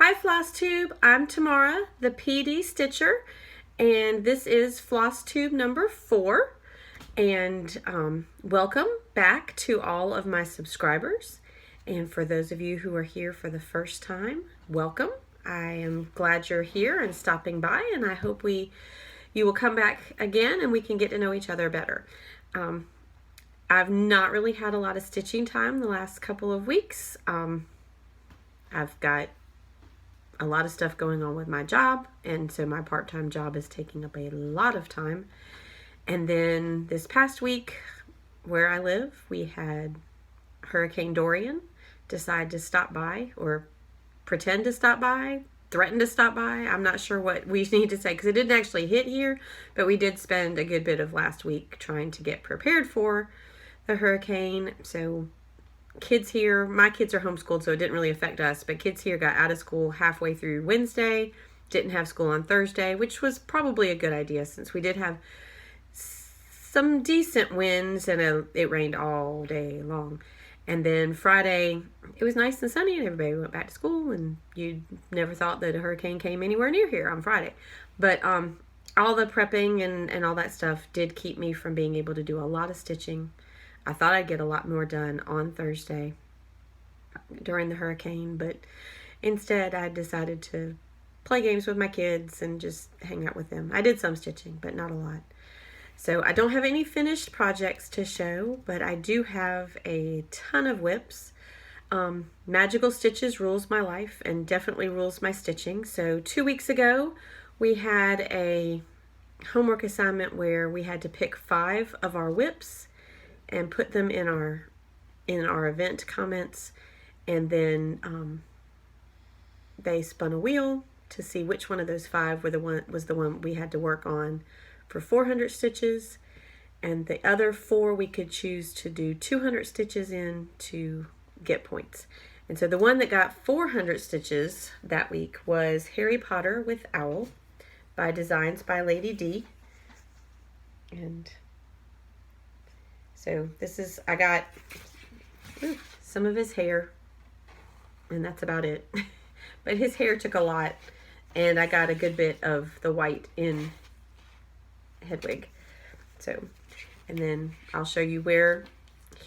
Hi Flosstube, I'm Tamara, the PD Stitcher, and this is Flosstube number 4. And welcome back to all of my subscribers. And for those of you who are here for the first time, welcome. I am glad you're here and stopping by, and I hope you will come back again and we can get to know each other better. I've not really had a lot of stitching time the last couple of weeks. I've got a lot of stuff going on with my job, and so my part-time job is taking up a lot of time. And then this past week, where I live, we had Hurricane Dorian decide to stop by, or pretend to stop by, threaten to stop by. I'm not sure what we need to say because it didn't actually hit here, but we did spend a good bit of last week trying to get prepared for the hurricane. So kids here, my kids are homeschooled, so it didn't really affect us, but kids here got out of school halfway through Wednesday, didn't have school on Thursday, which was probably a good idea since we did have some decent winds and it rained all day long. And then Friday, it was nice and sunny and everybody went back to school, and you never thought that a hurricane came anywhere near here on Friday. But all the prepping and all that stuff did keep me from being able to do a lot of stitching. I thought I'd get a lot more done on Thursday during the hurricane, but instead I decided to play games with my kids and just hang out with them. I did some stitching, but not a lot. So I don't have any finished projects to show, but I do have a ton of whips. Magical Stitches rules my life and definitely rules my stitching. So 2 weeks ago, we had a homework assignment where we had to pick 5 of our whips and put them in our event comments, and then they spun a wheel to see which one of those 5 was the one we had to work on for 400 stitches, and the other 4 we could choose to do 200 stitches in to get points. And so the one that got 400 stitches that week was Harry Potter with Owl by Designs by Lady D. And so this is, I got some of his hair, and that's about it. But his hair took a lot, and I got a good bit of the white in Hedwig. So, and then I'll show you where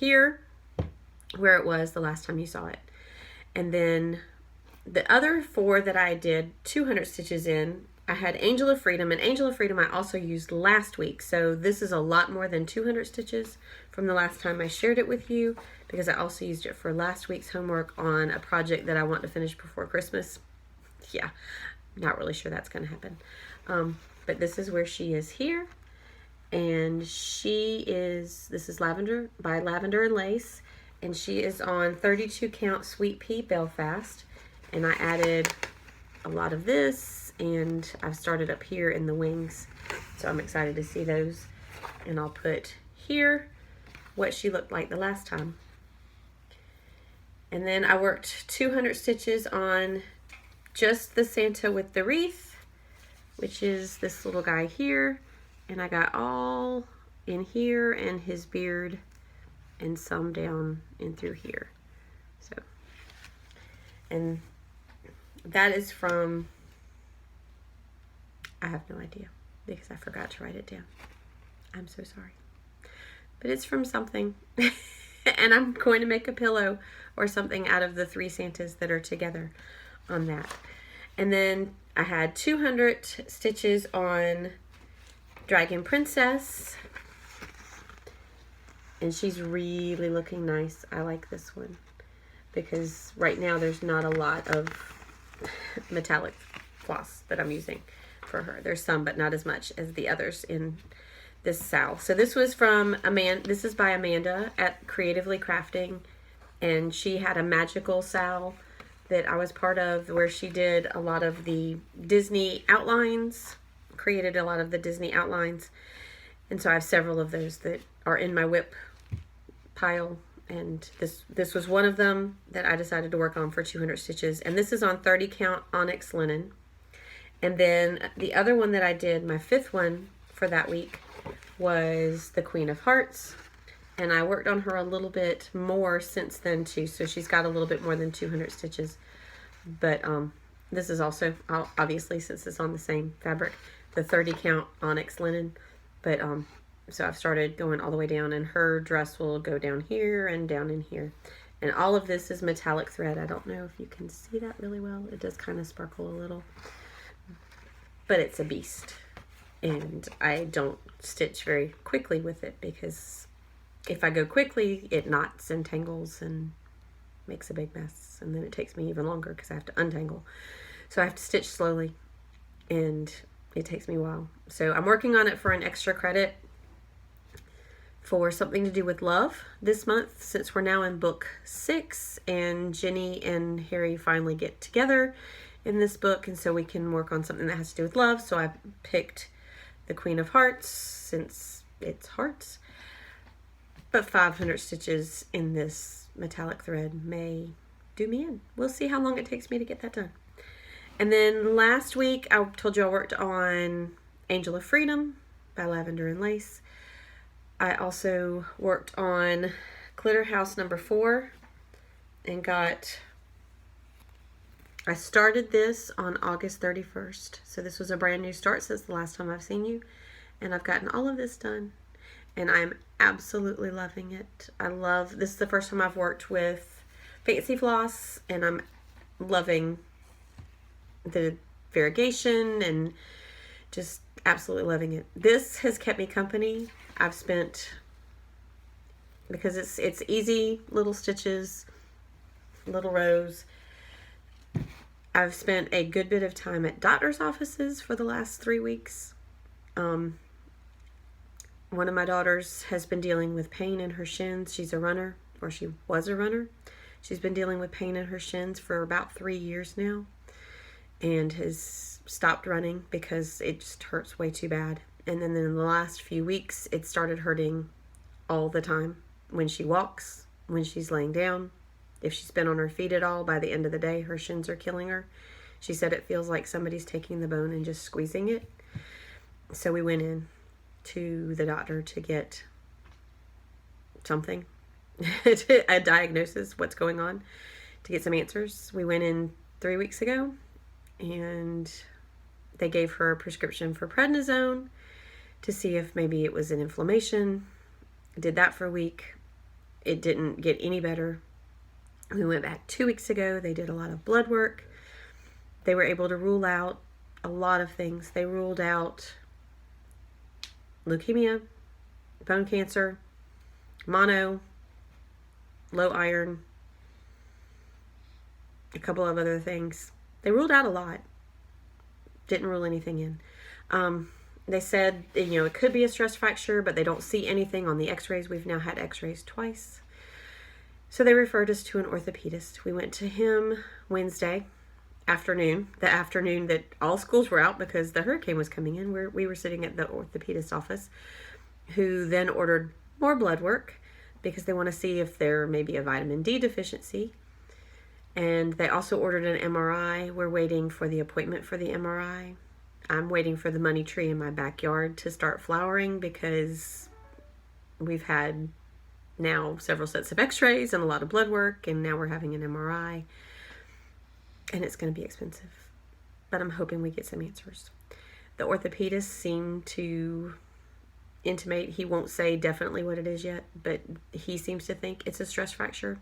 it was the last time you saw it. And then the other 4 that I did 200 stitches in, I had Angel of Freedom, and Angel of Freedom I also used last week. So this is a lot more than 200 stitches from the last time I shared it with you, because I also used it for last week's homework on a project that I want to finish before Christmas. Yeah, not really sure that's going to happen. But this is where she is here. And this is Lavender by Lavender and Lace. And she is on 32 count Sweet Pea Belfast. And I added a lot of this, and I've started up here in the wings, so I'm excited to see those. And I'll put here what she looked like the last time. And then I worked 200 stitches on just the Santa with the wreath, which is this little guy here, and I got all in here and his beard and some down in through here. So, and that is from, I have no idea because I forgot to write it down. I'm so sorry. But it's from something. And I'm going to make a pillow or something out of the 3 Santas that are together on that. And then I had 200 stitches on Dragon Princess. And she's really looking nice. I like this one because right now there's not a lot of metallic floss that I'm using for her. There's some, but not as much as the others in this SAL. So this was from Amanda. This is by Amanda at Creatively Crafting, and she had a magical SAL that I was part of where she did a lot of the Disney outlines, created a lot of the Disney outlines. And so I have several of those that are in my whip pile, and this was one of them that I decided to work on for 200 stitches. And this is on 30 count onyx linen. And then the other one that I did, my 5th one for that week, was the Queen of Hearts. And I worked on her a little bit more since then too. So she's got a little bit more than 200 stitches. But This is also, obviously, since it's on the same fabric, the 30 count onyx linen. But, so I've started going all the way down, and her dress will go down here and down in here. And all of this is metallic thread. I don't know if you can see that really well. It does kind of sparkle a little. But it's a beast. And I don't stitch very quickly with it, because if I go quickly, it knots and tangles and makes a big mess. And then it takes me even longer because I have to untangle. So I have to stitch slowly, and it takes me a while. So I'm working on it for an extra credit for something to do with love this month, since we're now in book 6 and Jenny and Harry finally get together in this book, and so we can work on something that has to do with love. So I picked the Queen of Hearts, since it's hearts, but 500 stitches in this metallic thread may do me in. We'll see how long it takes me to get that done. And then last week I told you I worked on Angel of Freedom by Lavender and Lace. I also worked on Glitter House number 4 and I started this on August 31st. So this was a brand new start since the last time I've seen you. And I've gotten all of this done. And I'm absolutely loving it. This is the first time I've worked with fancy floss, and I'm loving the variegation and just absolutely loving it. This has kept me company. I've spent, because it's easy little stitches, little rows. I've spent a good bit of time at doctor's offices for the last 3 weeks. One of my daughters has been dealing with pain in her shins. She's a runner, or she was a runner. She's been dealing with pain in her shins for about 3 years now, and has stopped running because it just hurts way too bad. And then in the last few weeks, it started hurting all the time. When she walks, when she's laying down, if she's been on her feet at all, by the end of the day, her shins are killing her. She said it feels like somebody's taking the bone and just squeezing it. So we went in to the doctor to get something, a diagnosis, what's going on, to get some answers. We went in 3 weeks ago, and they gave her a prescription for prednisone to see if maybe it was an inflammation. Did that for a week. It didn't get any better. We went back 2 weeks ago. They did a lot of blood work. They were able to rule out a lot of things. They ruled out leukemia, bone cancer, mono, low iron, a couple of other things. They ruled out a lot. Didn't rule anything in. They said, it could be a stress fracture, but they don't see anything on the x-rays. We've now had x-rays twice. So they referred us to an orthopedist. We went to him Wednesday afternoon, the afternoon that all schools were out because the hurricane was coming in. We were sitting at the orthopedist office, who then ordered more blood work because they want to see if there may be a vitamin D deficiency. And they also ordered an MRI. We're waiting for the appointment for the MRI. I'm waiting for the money tree in my backyard to start flowering, because we've had now several sets of x-rays and a lot of blood work, and now we're having an MRI, and it's going to be expensive, but I'm hoping we get some answers. The orthopedist seemed to intimate, he won't say definitely what it is yet, but he seems to think it's a stress fracture.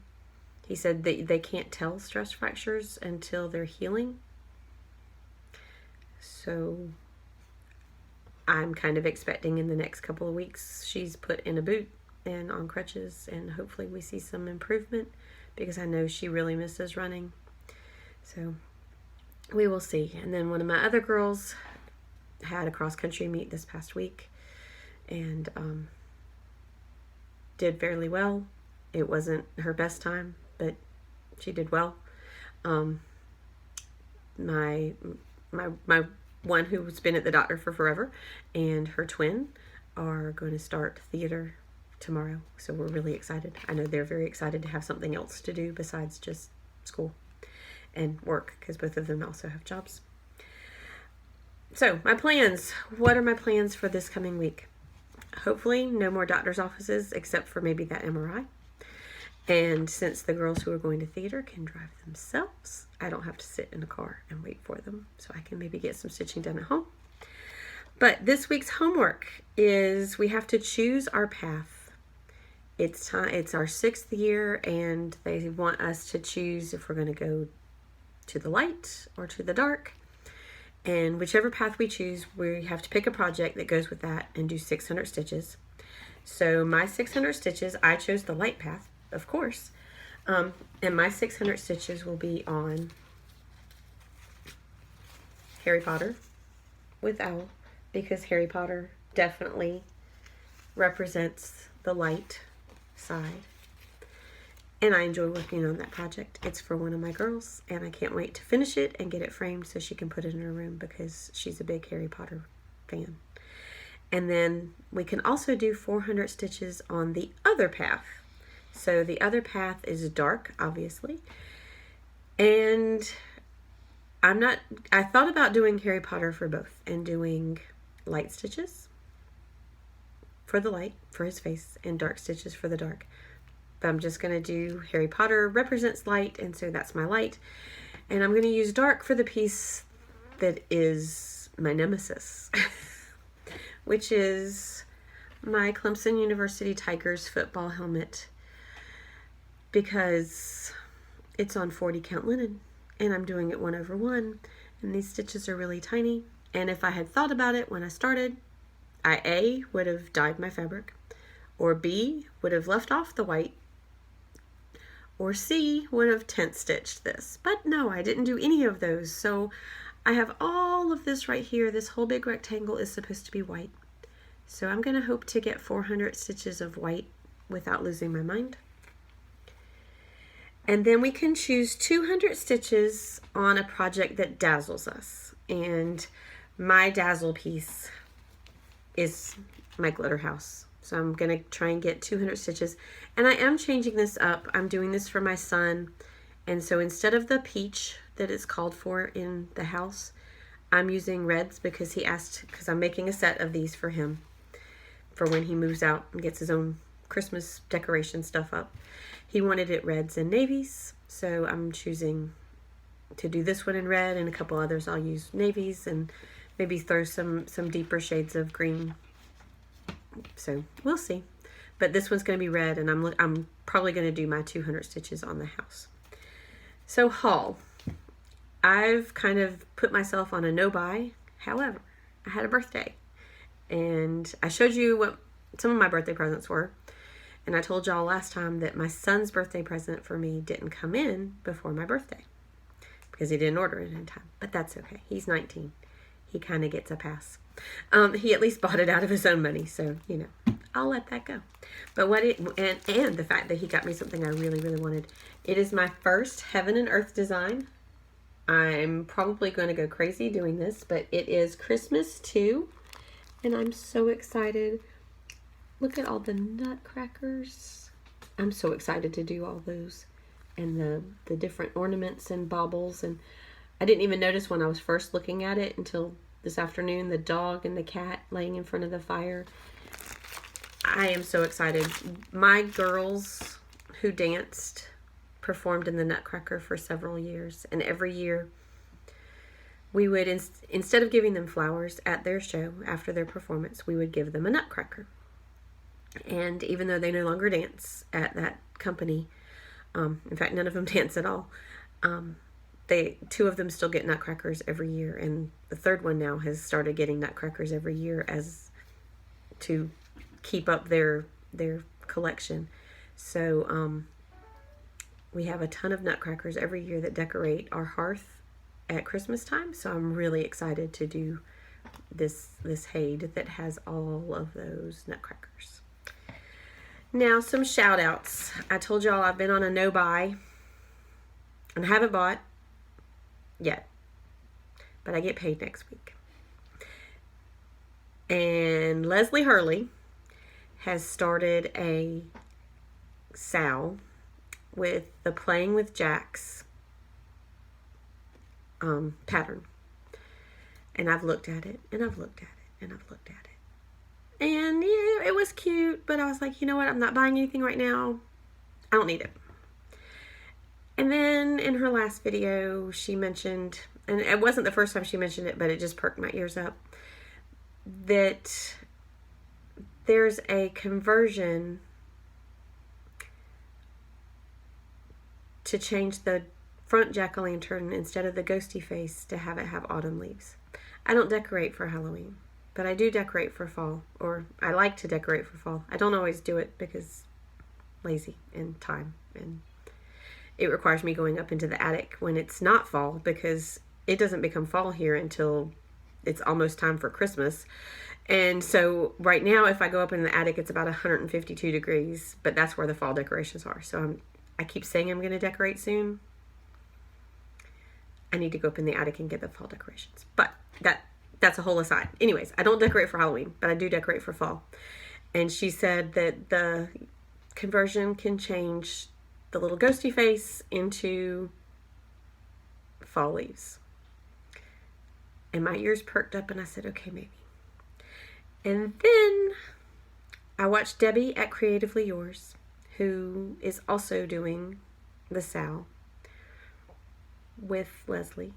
He said they can't tell stress fractures until they're healing. So I'm kind of expecting in the next couple of weeks she's put in a boot and on crutches, and hopefully we see some improvement, because I know she really misses running. So we will see. And then one of my other girls had a cross-country meet this past week, and did fairly well. It wasn't her best time, but she did well. My one who's been at the doctor for forever, and her twin are going to start theater tomorrow. So we're really excited. I know they're very excited to have something else to do besides just school and work, because both of them also have jobs. So my plans. What are my plans for this coming week? Hopefully no more doctor's offices, except for maybe that MRI. And since the girls who are going to theater can drive themselves, I don't have to sit in a car and wait for them. So I can maybe get some stitching done at home. But this week's homework is we have to choose our path. It's our 6th year, and they want us to choose if we're going to go to the light or to the dark. And whichever path we choose, we have to pick a project that goes with that and do 600 stitches. So my 600 stitches, I chose the light path, of course. And my 600 stitches will be on Harry Potter with Owl, because Harry Potter definitely represents the light side. And I enjoy working on that project. It's for one of my girls, and I can't wait to finish it and get it framed so she can put it in her room because she's a big Harry Potter fan. And then we can also do 400 stitches on the other path. So the other path is dark, obviously. And I thought about doing Harry Potter for both and doing light stitches for the light, for his face, and dark stitches for the dark. But I'm just going to do Harry Potter represents light, and so that's my light. And I'm going to use dark for the piece that is my nemesis, which is my Clemson University Tigers football helmet, because it's on 40 count linen, and I'm doing it 1/1, and these stitches are really tiny. And if I had thought about it when I started, I A, would have dyed my fabric, or B, would have left off the white, or C, would have tent stitched this. But no, I didn't do any of those. So I have all of this right here. This whole big rectangle is supposed to be white. So I'm going to hope to get 400 stitches of white without losing my mind. And then we can choose 200 stitches on a project that dazzles us. And my dazzle piece is my glitter house. So I'm going to try and get 200 stitches. And I am changing this up. I'm doing this for my son. And so instead of the peach that it's called for in the house, I'm using reds because he asked, because I'm making a set of these for him for when he moves out and gets his own Christmas decoration stuff up. He wanted it reds and navies. So I'm choosing to do this one in red, and a couple others I'll use navies, and maybe throw some deeper shades of green. So we'll see. But this one's going to be red, and I'm probably going to do my 200 stitches on the house. So haul. I've kind of put myself on a no-buy. However, I had a birthday, and I showed you what some of my birthday presents were. And I told y'all last time that my son's birthday present for me didn't come in before my birthday because he didn't order it in time. But that's okay. He's 19. He kind of gets a pass. He at least bought it out of his own money, so, you know, I'll let that go. But and the fact that he got me something I really, really wanted. It is my first Heaven and Earth design. I'm probably going to go crazy doing this, but it is Christmas 2, and I'm so excited. Look at all the nutcrackers. I'm so excited to do all those, and the different ornaments and baubles. And I didn't even notice when I was first looking at it until this afternoon, the dog and the cat laying in front of the fire. I am so excited. My girls who danced performed in the Nutcracker for several years, and every year we would, instead of giving them flowers at their show after their performance, we would give them a nutcracker. And even though they no longer dance at that company, in fact, none of them dance at all, two of them still get nutcrackers every year, and the third one now has started getting nutcrackers every year as to keep up their collection. So we have a ton of nutcrackers every year that decorate our hearth at Christmas time. So I'm really excited to do this Haid that has all of those nutcrackers. Now, some shout outs. I told y'all I've been on a no buy and haven't bought yet, but I get paid next week. And Leslie Hurley has started a SAL with the Playing with Jacks pattern. And I've looked at it, and I've looked at it, and I've looked at it. And yeah, it was cute, but I was like, you know what? I'm not buying anything right now. I don't need it. And then in her last video, she mentioned, and it wasn't the first time she mentioned it, but it just perked my ears up, that there's a conversion to change the front jack-o'-lantern instead of the ghosty face to have it have autumn leaves. I don't decorate for Halloween, but I do decorate for fall, or I like to decorate for fall. I don't always do it because lazy and time, and it requires me going up into the attic when it's not fall, because it doesn't become fall here until it's almost time for Christmas. And so right now, if I go up in the attic, it's about 152 degrees, but that's where the fall decorations are. So I keep saying I'm going to decorate soon. I need to go up in the attic and get the fall decorations. But that's a whole aside. Anyways, I don't decorate for Halloween, but I do decorate for fall. And she said that the conversion can change the little ghosty face into fall leaves. And my ears perked up and I said, okay, maybe. And then I watched Debbie at Creatively Yours, who is also doing the Sal with Leslie.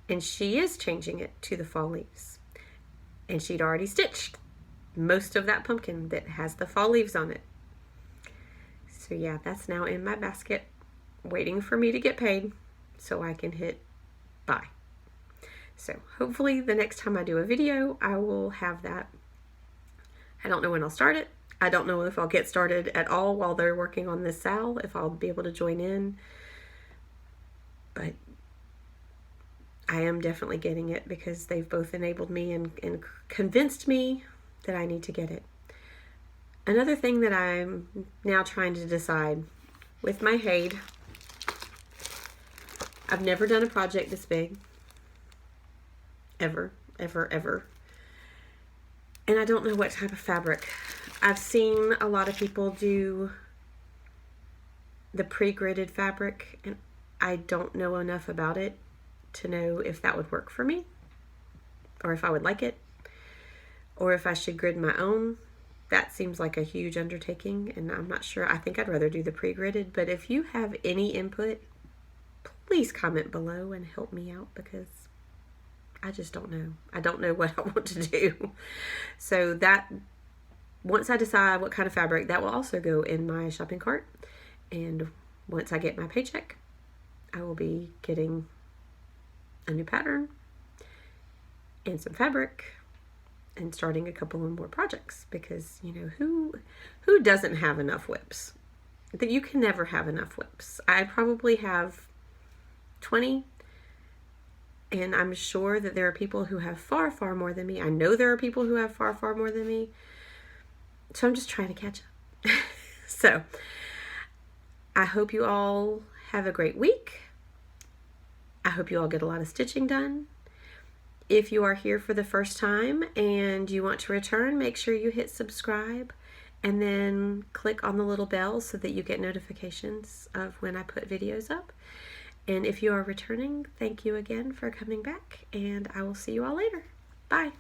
And she is changing it to the fall leaves. And she'd already stitched most of that pumpkin that has the fall leaves on it. So yeah, that's now in my basket, waiting for me to get paid so I can hit buy. So hopefully the next time I do a video, I will have that. I don't know when I'll start it. I don't know if I'll get started at all while they're working on this Sal, if I'll be able to join in. But I am definitely getting it because they've both enabled me and convinced me that I need to get it. Another thing that I'm now trying to decide with my Haid, I've never done a project this big. Ever. And I don't know what type of fabric. I've seen a lot of people do the pre-gridded fabric, and I don't know enough about it to know if that would work for me, or if I would like it, or if I should grid my own. That seems like a huge undertaking, and I'm not sure. I think I'd rather do the pre-gridded, but if you have any input, please comment below and help me out, because I just don't know. I don't know what I want to do. So that, once I decide what kind of fabric, that will also go in my shopping cart. And once I get my paycheck, I will be getting a new pattern and some fabric and starting a couple of more projects, because you know, who doesn't have enough whips? That you can never have enough whips. I probably have 20, and I'm sure that there are people who have far more than me. I know there are people who have far more than me. So I'm just trying to catch up. So I hope you all have a great week. I hope you all get a lot of stitching done. If you are here for the first time and you want to return, make sure you hit subscribe and then click on the little bell so that you get notifications of when I put videos up. And if you are returning, thank you again for coming back, and I will see you all later. Bye.